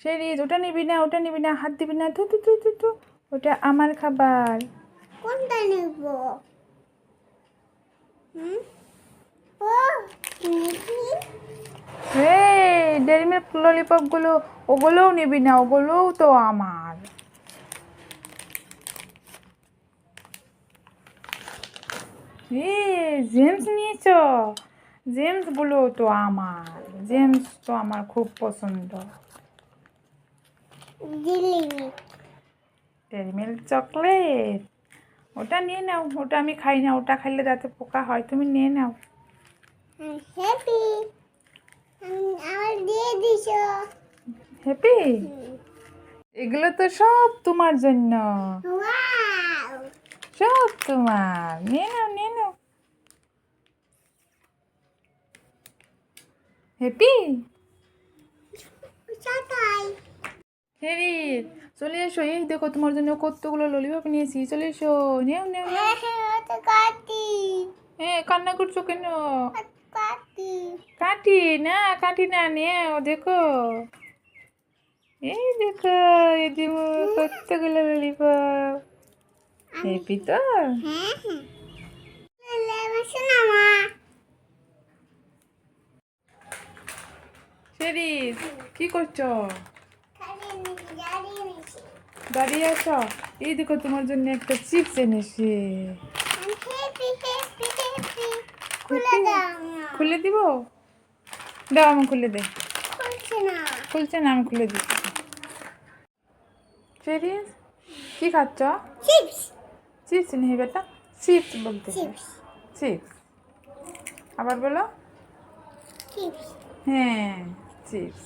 শেরিজ, ওটা নিবি না, ওটা নিবি না, হাত দিবি না, তু তু তু তু তু, ওটা আমার খাবার। কোনটা নেব? ও নিবি? ডেরি মিল্ক ললিপপ গুলো, ওগুলোও নিবি না, ওগুলোও তো আমার। জেমস নিয়েছ? জেমস গুলো তো আমার, জেমস তো আমার খুব পছন্দ। জিলিপি। ডেরি মিল্ক চকলেট, ওটা নিয়ে নাও, ওটা আমি খাই না, ওটা খাইলে দাঁতে পোকা হয়, তুমি নিয়ে নাও। হ্যাপি। আমার দিয়ে দিছো। হ্যাপি, এগুলো তো সব তোমার জন্য, ওয়াও। সব তোমার, নিয়ে নাও নিয়ে নাও। হ্যাপি, চাটাই। হেরি, চলে এসো, এই দেখো তোমার জন্য কতগুলো ললিপপ নিয়েছি, চলে এসো, নেও নেও নেও। ওটা কাটি। হ্যাঁ, কান্না করছো কেন? কাটি। কাটি না, কাটি না, নেও দেখো, এই দেখো, এই দিমু কতগুলো ললিপপ। হ্যাপি তো? হ্যাঁ হ্যাঁ। লেমসে না মা। হেরি, কি করছো? দাঁড়িয়ে নিছি। দাঁড়িয়ে আছো? এই দেখো তোমার জন্য একটা চিপস এনেছি। Happy happy happy. খুলে Happy? দাও না। খুলে দিব? দাও, আমি খুলে দে। খুলছে না। খুলছে না, আমি খুলে দিচ্ছি। ফেরিস, কি খাচ্ছ? চিপস। চিপস নেই বেটা, চিপস বলতে। চিপস। চিপস, আবার বলো। চিপস। হ্যাঁ, চিপস।